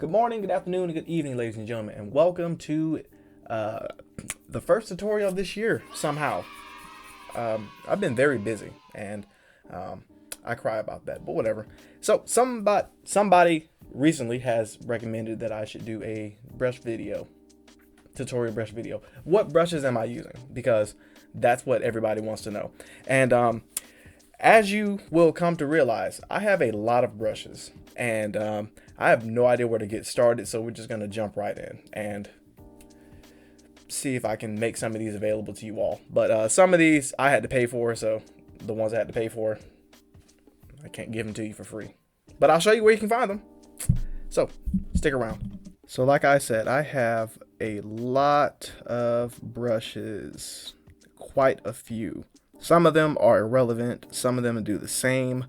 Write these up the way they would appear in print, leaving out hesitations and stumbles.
Good morning, good afternoon, and good evening, ladies and gentlemen, and welcome to the first tutorial of this year. Somehow, I've been very busy, and I cry about that, but whatever. So, somebody recently has recommended that I should do a brush video, tutorial brush video. What brushes am I using? Because that's what everybody wants to know. And as you will come to realize, I have a lot of brushes, and I have no idea where to get started, so we're just going to jump right in and see if I can make some of these available to you all. But some of these I had to pay for, so the ones I had to pay for, I can't give them to you for free. But I'll show you where you can find them. So stick around. So like I said, I have a lot of brushes, quite a few. Some of them are irrelevant. Some of them do the same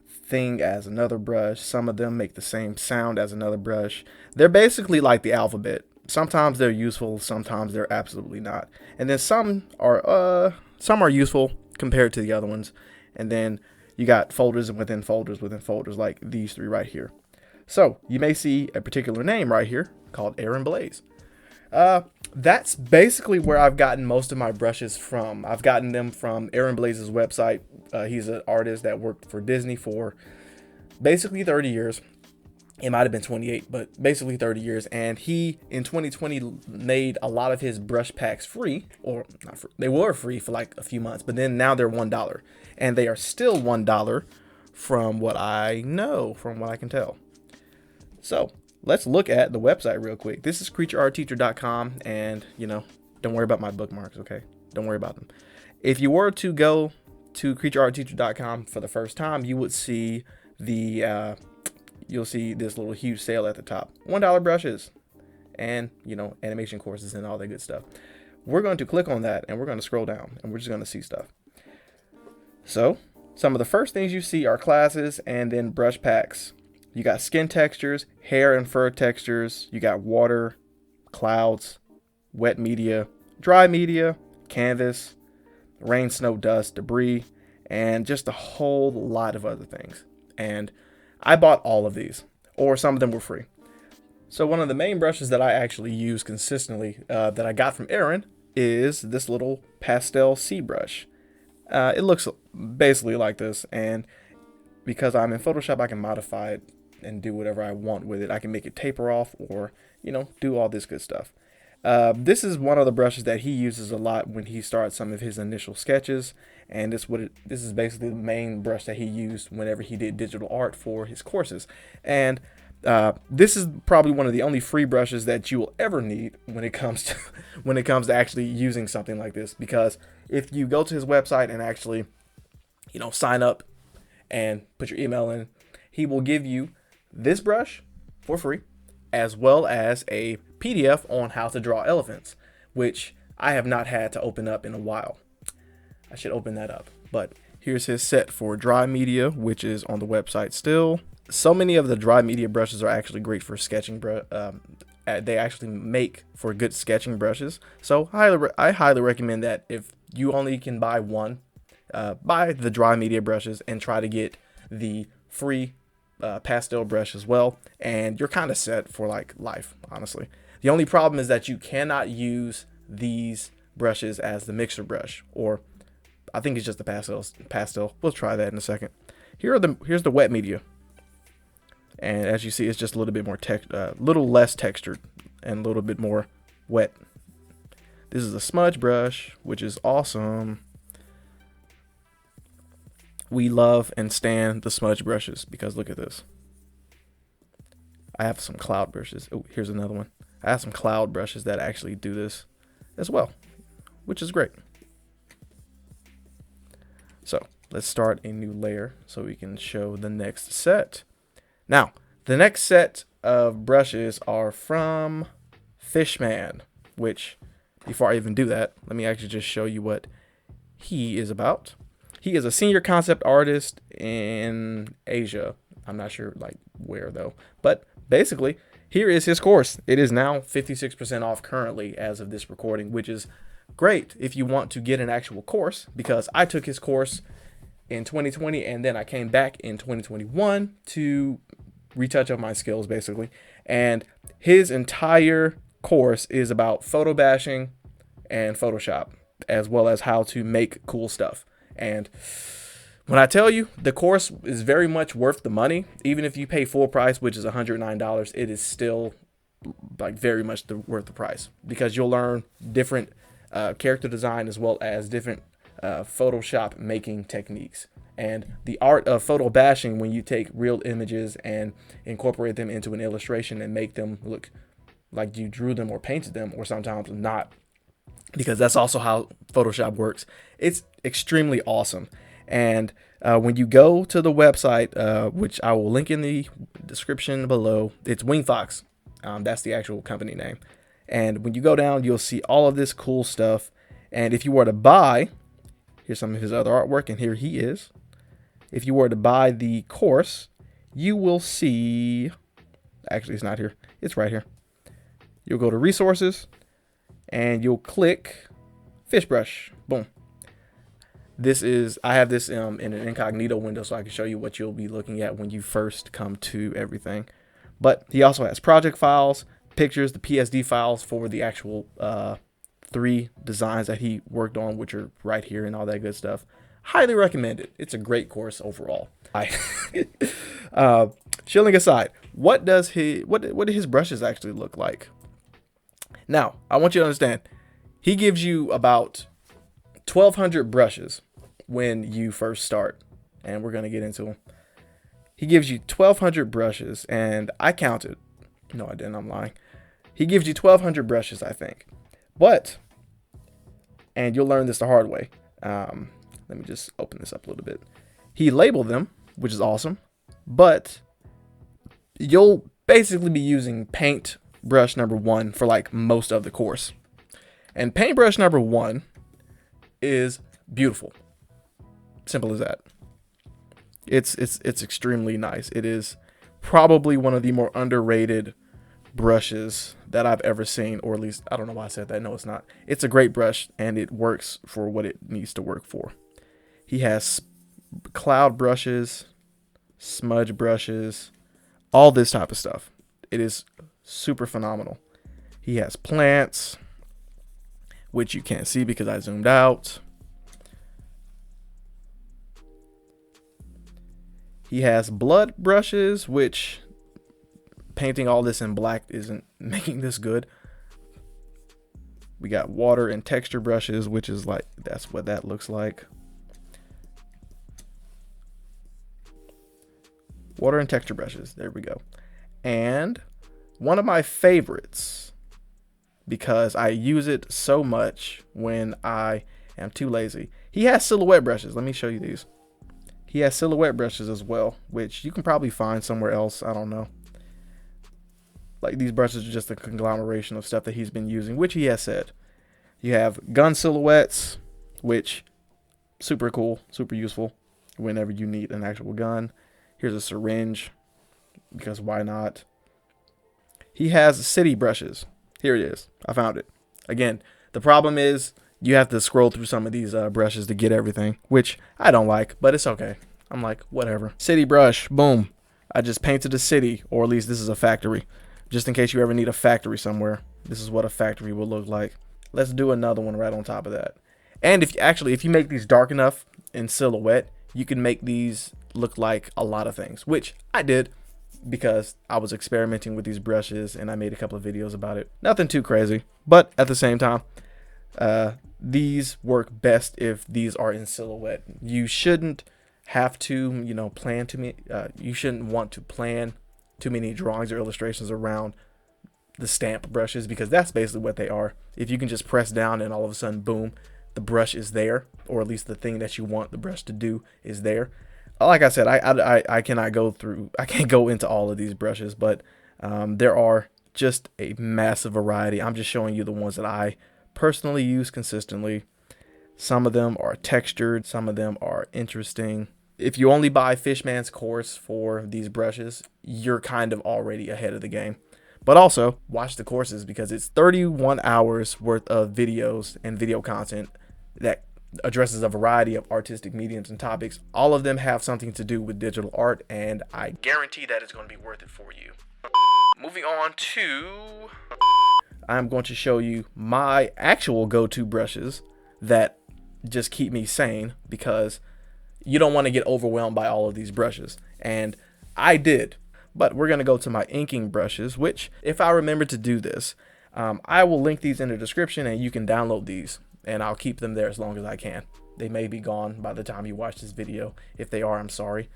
thing as another brush. Some of them make the same sound as another brush. They're basically like the alphabet. Sometimes they're useful, sometimes they're absolutely not. And then some are useful compared to the other ones. And then you got folders within folders within folders, like these three right here. So you may see a particular name right here called Blaise. That's basically where I've gotten most of my brushes from. I've gotten them from Blaise's website. He's an artist that worked for Disney for basically 30 years. It might have been 28, but basically 30 years. And he, in 2020, made a lot of his brush packs free, or not free. They were free for like a few months, but then now they're $1. And they are still $1 from what I know, from what I can tell. So let's look at the website real quick. This is creatureartteacher.com, and don't worry about my bookmarks, okay? Don't worry about them. If you were to go to creatureartteacher.com for the first time, you would see you'll see this little huge sale at the top. $1 brushes and, animation courses and all that good stuff. We're going to click on that, and we're going to scroll down, and we're just going to see stuff. So some of the first things you see are classes and then brush packs. You got skin textures, hair and fur textures. You got water, clouds, wet media, dry media, canvas, rain, snow, dust, debris, and just a whole lot of other things. And I bought all of these, or some of them were free. So one of the main brushes that I actually use consistently that I got from Aaron is this little pastel C brush. It looks basically like this, and because I'm in Photoshop, I can modify it and do whatever I want with it. I can make it taper off, or do all this good stuff. This is one of the brushes that he uses a lot when he starts some of his initial sketches, and this is basically the main brush that he used whenever he did digital art for his courses. And this is probably one of the only free brushes that you will ever need when it comes to actually using something like this, because if you go to his website and actually sign up and put your email in, he will give you this brush for free, as well as a PDF on how to draw elephants, which I have not had to open up in a while. I should open that up. But here's his set for dry media, which is on the website still. So many of the dry media brushes are actually great for sketching. They actually make for good sketching brushes. So I highly recommend that if you only can buy one, buy the dry media brushes and try to get the free pastel brush as well, and you're kind of set for like life, honestly. The only problem is that you cannot use these brushes as the mixer brush, or I think it's just the pastel. We'll try that in a second. Here's the wet media, and as you see, it's just a little bit more little less textured and a little bit more wet. This is a smudge brush, which is awesome. We love and stand the smudge brushes because look at this. I have some cloud brushes. Oh, here's another one. I have some cloud brushes that actually do this as well, which is great. So let's start a new layer so we can show the next set. Now, the next set of brushes are from Fishman, which before I even do that, let me actually just show you what he is about. He is a senior concept artist in Asia. I'm not sure like where though, but basically here is his course. It is now 56% off currently as of this recording, which is great if you want to get an actual course, because I took his course in 2020 and then I came back in 2021 to retouch up my skills basically. And his entire course is about photo bashing and Photoshop, as well as how to make cool stuff. And when I tell you, the course is very much worth the money. Even if you pay full price, which is $109, it is still like very much worth the price, because you'll learn different character design as well as different Photoshop making techniques. And the art of photo bashing, when you take real images and incorporate them into an illustration and make them look like you drew them or painted them, or sometimes not, because that's also how Photoshop works. It's extremely awesome. And when you go to the website, which I will link in the description below, it's Wingfox. That's the actual company name. And when you go down, you'll see all of this cool stuff. And if you were to buy, here's some of his other artwork, and here he is. If you were to buy the course, you will see, actually it's not here, it's right here. You'll go to resources and you'll click fish brush. Boom. This is, I have this in an incognito window so I can show you what you'll be looking at when you first come to everything. But he also has project files, pictures, the PSD files for the actual 3 designs that he worked on, which are right here, and all that good stuff. Highly recommend it. It's a great course overall. Chilling aside, what do his brushes actually look like? Now, I want you to understand, he gives you about 1,200 brushes when you first start, and we're going to get into them. He gives you 1,200 brushes, and I counted. No, I didn't. I'm lying. He gives you 1,200 brushes, I think. But, and you'll learn this the hard way. Let me just open this up a little bit. He labeled them, which is awesome, but you'll basically be using paint brush number 1 for like most of the course. And paintbrush number 1 is beautiful. Simple as that. It's extremely nice. It is probably one of the more underrated brushes that I've ever seen, or at least, I don't know why I said that. No, it's not. It's a great brush, and it works for what it needs to work for. He has cloud brushes, smudge brushes, all this type of stuff. It is super phenomenal. He has plants, which you can't see because I zoomed out. He has blood brushes, which painting all this in black isn't making this good. We got water and texture brushes, which is like, that's what that looks like. Water and texture brushes, there we go. And one of my favorites, because I use it so much when I am too lazy, he has silhouette brushes. Let me show you these. He has silhouette brushes as well, which you can probably find somewhere else. I don't know. Like, these brushes are just a conglomeration of stuff that he's been using, which he has said. You have gun silhouettes, which super cool, super useful whenever you need an actual gun. Here's a syringe, because why not? He has city brushes. Here it is. I found it. Again, the problem is you have to scroll through some of these brushes to get everything, which I don't like, but it's okay. I'm like, whatever. City brush, boom. I just painted a city, or at least this is a factory. Just in case you ever need a factory somewhere, this is what a factory will look like. Let's do another one right on top of that. And if you make these dark enough in silhouette, you can make these look like a lot of things, which I did because I was experimenting with these brushes and I made a couple of videos about it. Nothing too crazy, but at the same time, these work best if these are in silhouette. You shouldn't have to, plan too many. You shouldn't want to plan too many drawings or illustrations around the stamp brushes, because that's basically what they are. If you can just press down and all of a sudden, boom, the brush is there, or at least the thing that you want the brush to do is there. Like I said, I cannot go through, I can't go into all of these brushes, but there are just a massive variety. I'm just showing you the ones that I personally use consistently. Some of them are textured, some of them are interesting. If you only buy Fishman's course for these brushes, you're kind of already ahead of the game. But also, watch the courses, because it's 31 hours worth of videos and video content that addresses a variety of artistic mediums and topics. All of them have something to do with digital art, and I guarantee that it's going to be worth it for you. Moving on to, I'm going to show you my actual go-to brushes that just keep me sane, because you don't want to get overwhelmed by all of these brushes. And I did. But we're going to go to my inking brushes, which, if I remember to do this, I will link these in the description and you can download these, and I'll keep them there as long as I can. They may be gone by the time you watch this video. If they are, I'm sorry.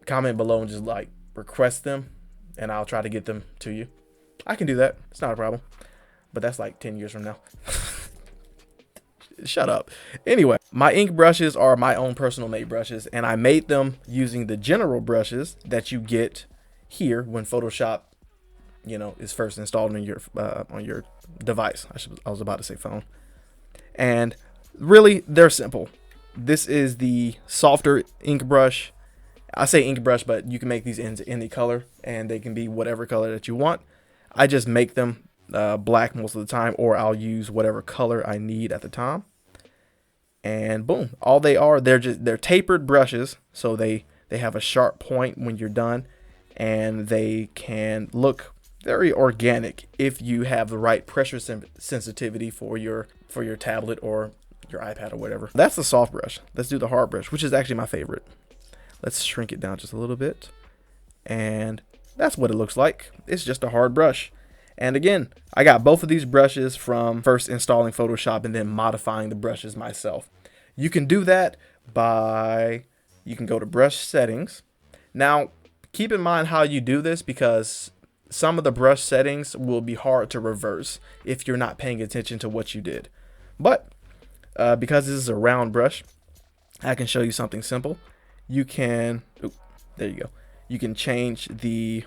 Comment below and just like request them, and I'll try to get them to you. I can do that. It's not a problem. But that's like 10 years from now. Shut up. Anyway, my ink brushes are my own personal made brushes, and I made them using the general brushes that you get here when Photoshop, you know, is first installed on your device. I was about to say phone. And really, they're simple. This is the softer ink brush. I say ink brush, but you can make these into any color, and they can be whatever color that you want. I just make them black most of the time, or I'll use whatever color I need at the time. And boom, all they are, they're tapered brushes, so they have a sharp point when you're done, and they can look very organic if you have the right pressure sensitivity for your tablet or your iPad or whatever. That's the soft brush. Let's do the hard brush, which is actually my favorite. Let's shrink it down just a little bit, and that's what it looks like. It's just a hard brush. And again, I got both of these brushes from first installing Photoshop and then modifying the brushes myself. You can do that by, you can go to brush settings. Now, keep in mind how you do this, because some of the brush settings will be hard to reverse if you're not paying attention to what you did. But because this is a round brush, I can show you something simple. You can, there you go. You can change the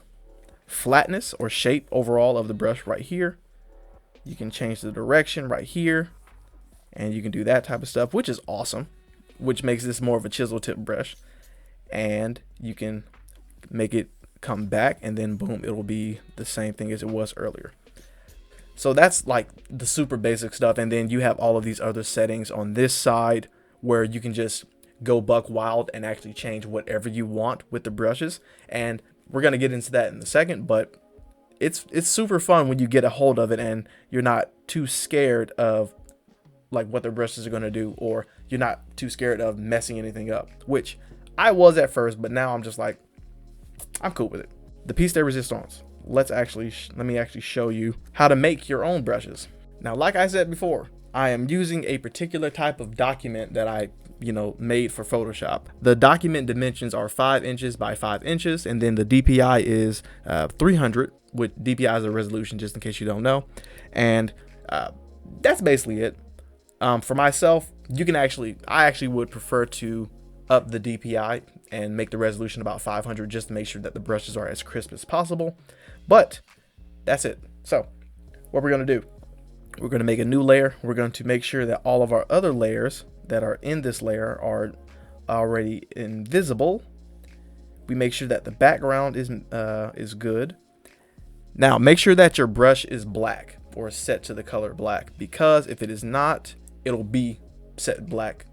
flatness or shape overall of the brush right here. You can change the direction right here, and you can do that type of stuff, which is awesome, which makes this more of a chisel tip brush. And you can make it come back, and then boom, it'll be the same thing as it was earlier. So that's like the super basic stuff. And then you have all of these other settings on this side where you can just go buck wild and actually change whatever you want with the brushes. And we're going to get into that in a second, but it's super fun when you get a hold of it and you're not too scared of like what the brushes are going to do, or you're not too scared of messing anything up, which I was at first, but now I'm just like, I'm cool with it. The piece de resistance. Let me actually show you how to make your own brushes. Now, like I said before, I am using a particular type of document that I made for Photoshop. The document dimensions are 5 inches by 5 inches, and then the DPI is 300, with DPI is a resolution, just in case you don't know. And that's basically it. For myself, I actually would prefer to up the DPI and make the resolution about 500, just to make sure that the brushes are as crisp as possible. But that's it. So what we're going to do, we're going to make a new layer. We're going to make sure that all of our other layers that are in this layer are already invisible. We make sure that the background is good. Now make sure that your brush is black or set to the color black, because if it is not, it'll be set black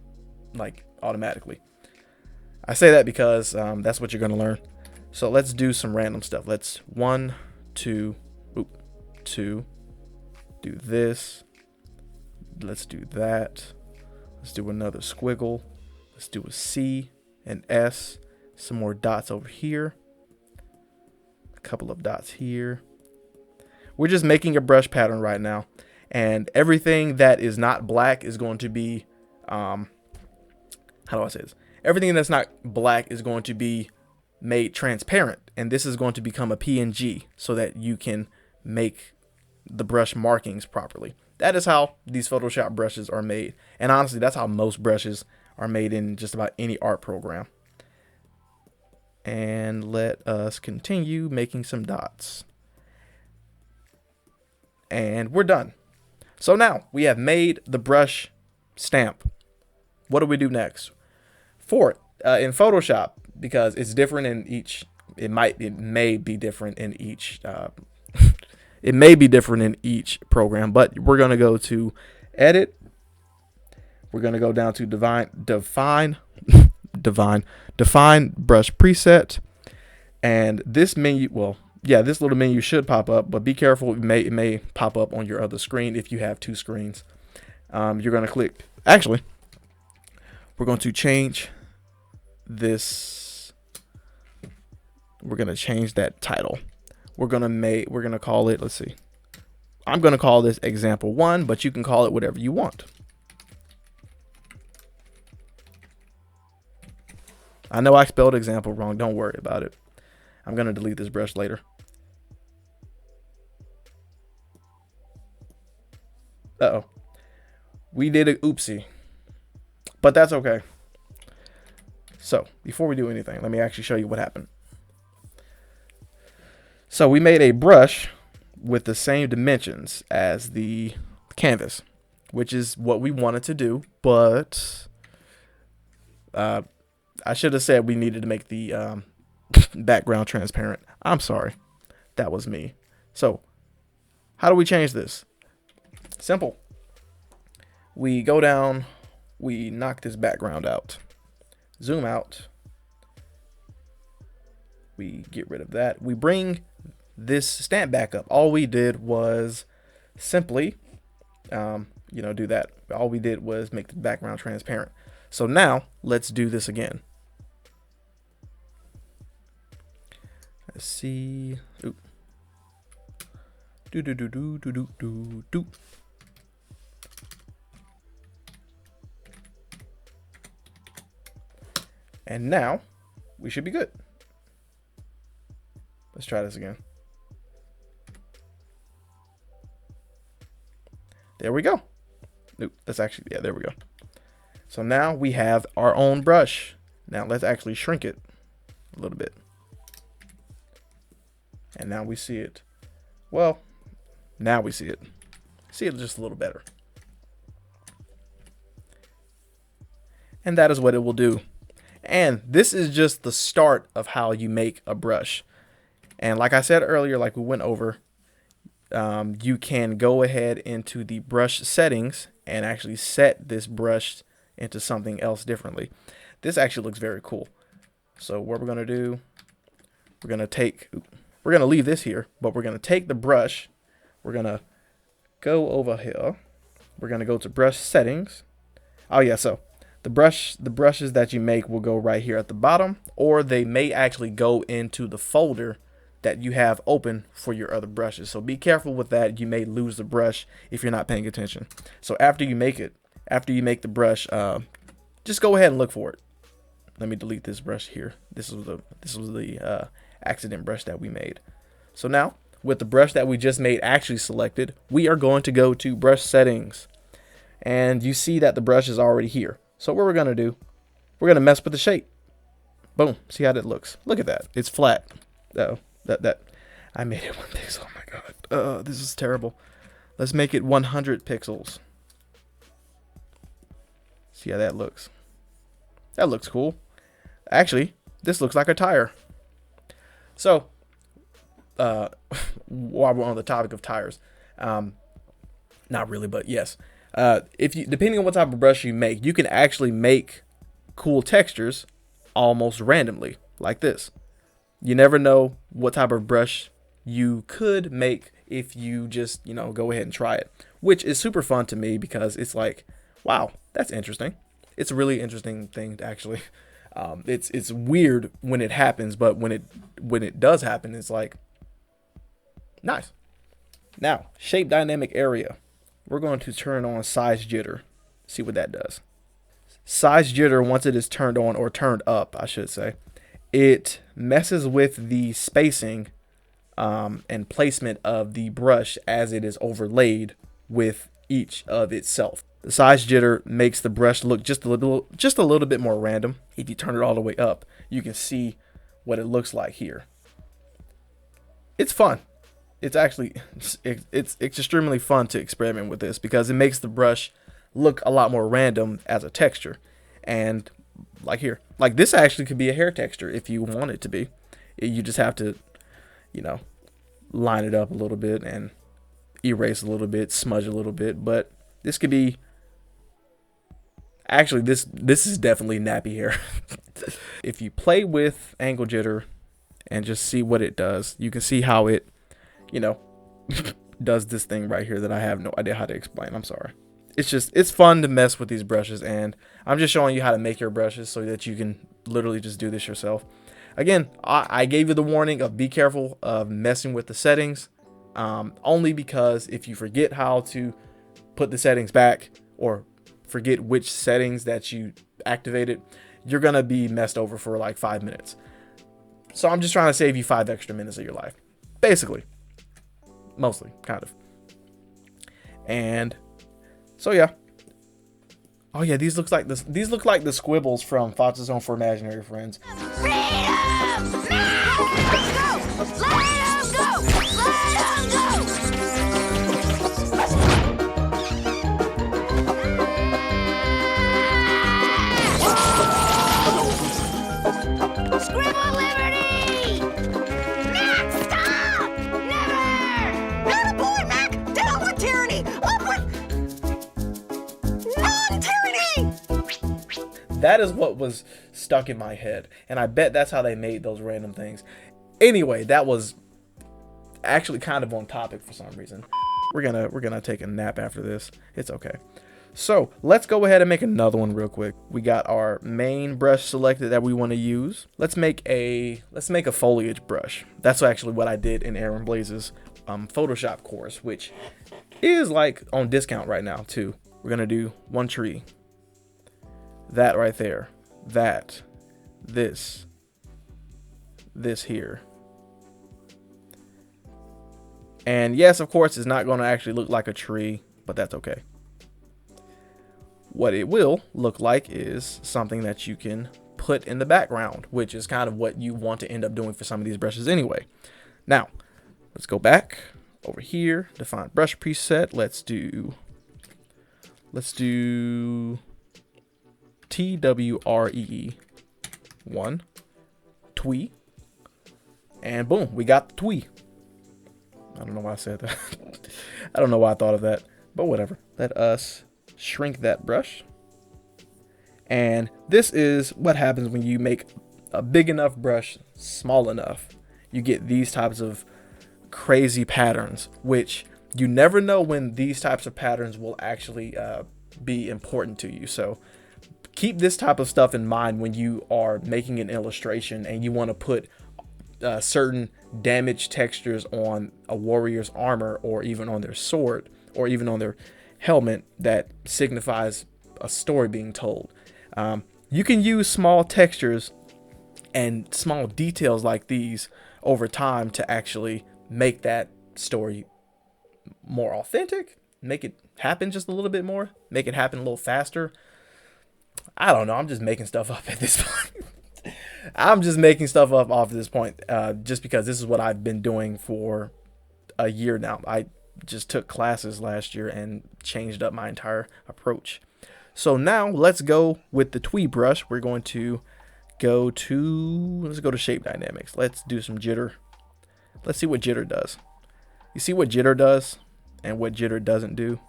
like automatically. I say that because that's what you're going to learn. So let's do some random stuff. Let's 1, 2, 2, do this. Let's do that. Let's do another squiggle. Let's do a C, an S, some more dots over here, a couple of dots here. We're just making a brush pattern right now, and everything that is not black is going to be, how do I say this? Everything that's not black is going to be made transparent, and this is going to become a PNG so that you can make the brush markings properly. That is how these Photoshop brushes are made. And honestly, that's how most brushes are made in just about any art program. And let us continue making some dots. And we're done. So now we have made the brush stamp. What do we do next? For it, in Photoshop, because it's different in each, it may be different in each it may be different in each program, but we're going to go to edit. We're going to go down to define brush preset. And this menu, well, yeah, this little menu should pop up, but be careful. It may pop up on your other screen if you have two screens. You're going to click. Actually, we're going to change this. We're going to change that title. We're going to call it, let's see. I'm going to call this example 1, but you can call it whatever you want. I know I spelled example wrong. Don't worry about it. I'm going to delete this brush later. Uh-oh. We did an oopsie. But that's okay. So, before we do anything, let me actually show you what happened. So, we made a brush with the same dimensions as the canvas, which is what we wanted to do, but I should have said we needed to make the background transparent. I'm sorry. That was me. So, how do we change this? Simple. We go down, we knock this background out, zoom out, we get rid of that. We bring this stamp back up. All we did was simply, do that. All we did was make the background transparent. So now let's do this again. Let's see. Oop. Do do do do do do do do. And now we should be good. Let's try this again. There we go. Nope, that's actually, yeah, there we go. So now we have our own brush. Now let's actually shrink it a little bit. And now we see it. Well, now we see it. See it just a little better. And that is what it will do. And this is just the start of how you make a brush. And like I said earlier, like we went over, you can go ahead into the brush settings and actually set this brush into something else differently. This actually looks very cool. So what we're going to do, we're going to leave this here, but we're going to take the brush. We're going to go over here. We're going to go to brush settings. Oh yeah, so the brushes that you make will go right here at the bottom, or they may actually go into the folder that you have open for your other brushes. So be careful with that. You may lose the brush if you're not paying attention. So after you make the brush, just go ahead and look for it. Let me delete this brush here. This was the accident brush that we made. So now with the brush that we just made actually selected, we are going to go to brush settings, and you see that the brush is already here. So what we're going to do, we're going to mess with the shape. Boom. See how that looks. Look at that. It's flat. Oh, that I made it 1 pixel. Oh my God. This is terrible. Let's make it 100 pixels. See how that looks. That looks cool. Actually, this looks like a tire. So, while we're on the topic of tires, not really, but yes. Depending on what type of brush you make, you can actually make cool textures almost randomly, like this. You never know what type of brush you could make if you just, go ahead and try it, which is super fun to me because it's like, wow, that's interesting. It's a really interesting thing to actually, it's weird when it happens, but when it does happen, it's like, nice. Now, shape dynamic area. We're going to turn on size jitter. See what that does. Size jitter, once it is turned on, or turned up, I should say, it messes with the spacing and placement of the brush as it is overlaid with each of itself. The size jitter makes the brush look just a little bit more random. If you turn it all the way up, you can see what it looks like here. It's fun. It's actually, it's extremely fun to experiment with this because it makes the brush look a lot more random as a texture. And like here, like this actually could be a hair texture if you want it to be. You just have to, line it up a little bit and erase a little bit, smudge a little bit. But this could be, actually this is definitely nappy hair. If you play with angle jitter and just see what it does. You can see how it, you know, does this thing right here that I have no idea how to explain. I'm sorry. It's fun to mess with these brushes, and I'm just showing you how to make your brushes so that you can literally just do this yourself. Again, I gave you the warning of be careful of messing with the settings, only because if you forget how to put the settings back or forget which settings that you activated, you're gonna be messed over for like 5 minutes. So I'm just trying to save you 5 extra minutes of your life, basically, mostly, kind of. And so yeah. Oh yeah, these look like the squibbles from Fox's Home for Imaginary Friends. Freedom! Let's go! Let 'em go! Let 'em go! Scribble liberty! Mac, stop! Never! Not a boy, Mac! Down with tyranny! Up with non-tyranny! That is what was stuck in my head, and I bet that's how they made those random things. Anyway, that was actually kind of on topic for some reason. We're gonna take a nap after this. It's okay. So let's go ahead and make another one real quick. We got our main brush selected that we want to use. Let's make a foliage brush. That's actually what I did in Aaron Blaise's Photoshop course, which is like on discount right now too. We're gonna do one tree. That right there, that, this here. And yes, of course, it's not going to actually look like a tree, but that's okay. What it will look like is something that you can put in the background, which is kind of what you want to end up doing for some of these brushes anyway. Now, let's go back over here, define brush preset. Let's do TWREE1 twee, and boom, we got the twee. I don't know why I said that. I don't know why I thought of that, but whatever. Let us shrink that brush, and this is what happens when you make a big enough brush small enough. You get these types of crazy patterns, which you never know when these types of patterns will actually be important to you. So keep this type of stuff in mind when you are making an illustration and you want to put certain damage textures on a warrior's armor, or even on their sword, or even on their helmet that signifies a story being told. You can use small textures and small details like these over time to actually make that story more authentic, make it happen just a little bit more, make it happen a little faster. I don't know. I'm just making stuff up at this point. I'm just making stuff up off of this point, just because this is what I've been doing for a year now. I just took classes last year and changed up my entire approach. So now let's go with the twee brush. We're going to let's go to shape dynamics. Let's do some jitter. Let's see what jitter does. You see what jitter does and what jitter doesn't do?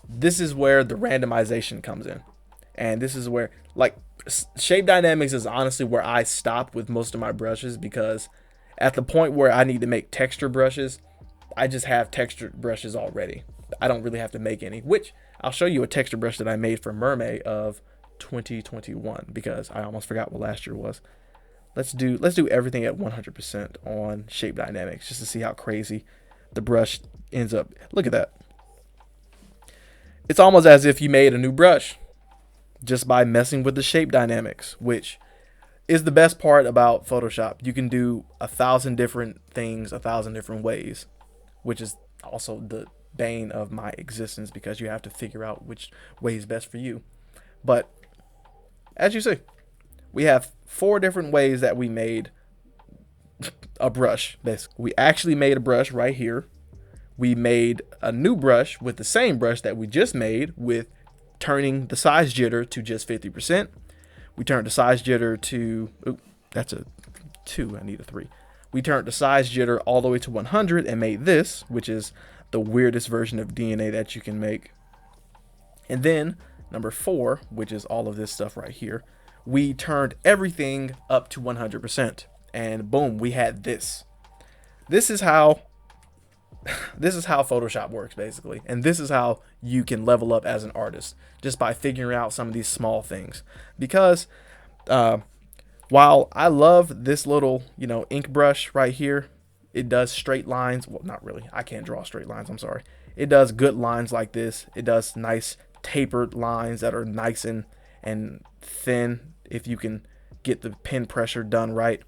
This is where the randomization comes in. And this is where, like, shape dynamics is honestly where I stopped with most of my brushes, because at the point where I need to make texture brushes, I just have texture brushes already. I don't really have to make any, which I'll show you a texture brush that I made for Mermaid of 2021, because I almost forgot what last year was. Let's do everything at 100% on shape dynamics just to see how crazy the brush ends up. Look at that. It's almost as if you made a new brush just by messing with the shape dynamics, which is the best part about Photoshop. You can do 1,000 different things 1,000 different ways, which is also the bane of my existence, because you have to figure out which way is best for you. But as you see, we have 4 different ways that we made a brush. We actually made a brush right here. We made a new brush with the same brush that we just made, with turning the size jitter to just 50%. We turned the size jitter to, that's a 2, I need a 3. We turned the size jitter all the way to 100 and made this, which is the weirdest version of DNA that you can make. And then number 4, which is all of this stuff right here, we turned everything up to 100%. and boom, we had this. This is how Photoshop works basically, and this is how you can level up as an artist, just by figuring out some of these small things. Because while I love this little, ink brush right here, it does straight lines. Well, not really. I can't draw straight lines. I'm sorry. It does good lines like this. It does nice tapered lines that are nice and thin if you can get the pen pressure done right.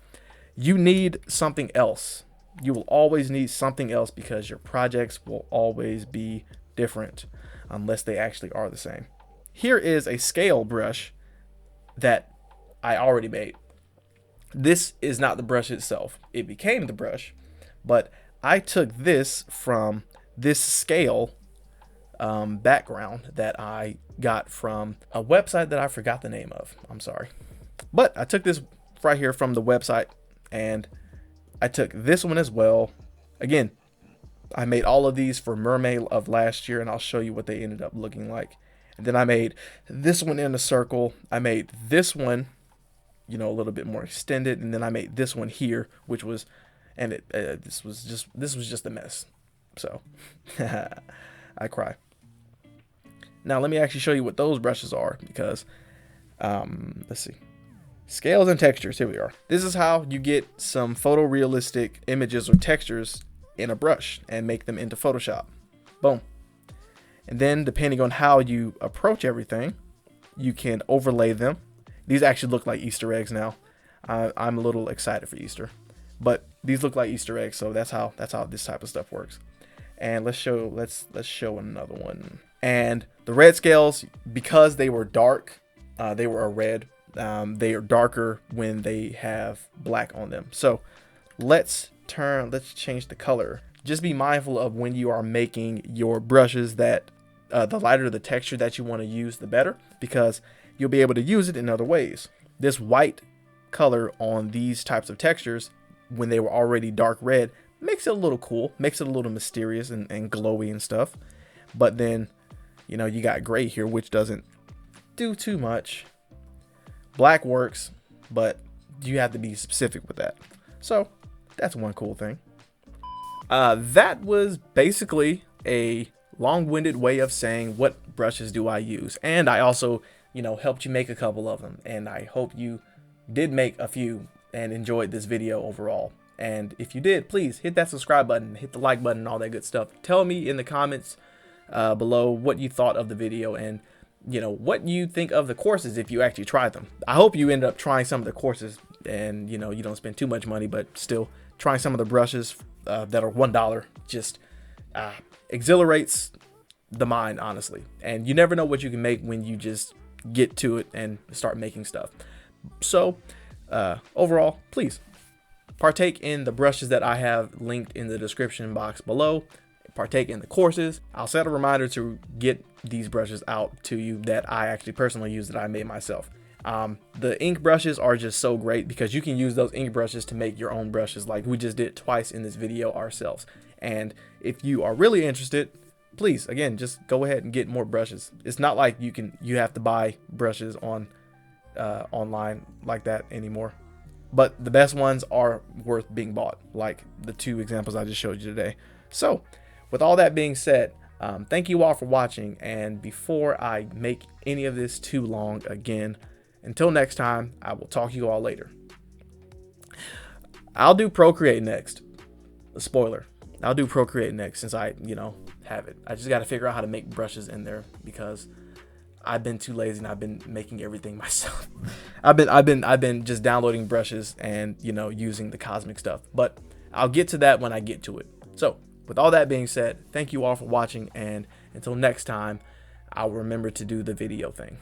You need something else. You will always need something else because your projects will always be different unless they actually are the same. Here is a scale brush that I already made. This is not the brush itself. It became the brush, but I took this from this scale background that I got from a website that I forgot the name of. I'm sorry. But I took this right here from the website, and I took this one as well. Again, I made all of these for Mermaid of last year, and I'll show you what they ended up looking like. And then I made this one in a circle. I made this one, a little bit more extended, and then I made this one here, which was, and this was just a mess. So I cry. Now let me actually show you what those brushes are, because let's see. Scales and textures, here we are. This is how you get some photorealistic images or textures in a brush and make them into Photoshop. Boom. And then depending on how you approach everything, you can overlay them. These actually look like Easter eggs now. I'm a little excited for Easter, but these look like Easter eggs, so that's how this type of stuff works. And let's show another one. And the red scales, because they were dark, they were a red. They are darker when they have black on them. So let's change the color. Just be mindful of when you are making your brushes that the lighter the texture that you want to use, the better, because you'll be able to use it in other ways. This white color on these types of textures, when they were already dark red, makes it a little cool, makes it a little mysterious and glowy and stuff. But then, you got gray here, which doesn't do too much. Black works, but you have to be specific with that. So that's one cool thing. That was basically a long-winded way of saying what brushes do I use. And I also, helped you make a couple of them. And I hope you did make a few and enjoyed this video overall. And if you did, please hit that subscribe button, hit the like button, and all that good stuff. Tell me in the comments below what you thought of the video, and what you think of the courses if you actually tried them. I hope you end up trying some of the courses, and you don't spend too much money, but still trying some of the brushes that are $1 just exhilarates the mind, honestly. And you never know what you can make when you just get to it and start making stuff. So overall, please partake in the brushes that I have linked in the description box below. Partake in the courses. I'll set a reminder to get these brushes out to you that I actually personally use, that I made myself. The ink brushes are just so great because you can use those ink brushes to make your own brushes, like we just did twice in this video ourselves. And if you are really interested, please, again, just go ahead and get more brushes. It's not like you have to buy brushes online like that anymore. But the best ones are worth being bought, like the two examples I just showed you today. So with all that being said, thank you all for watching. And before I make any of this too long again, until next time, I will talk to you all later. I'll do Procreate next. A spoiler. I'll do Procreate next since I, have it. I just got to figure out how to make brushes in there because I've been too lazy and I've been making everything myself. I've been just downloading brushes and, using the cosmic stuff. But I'll get to that when I get to it. So with all that being said, thank you all for watching, and until next time, I'll remember to do the video thing.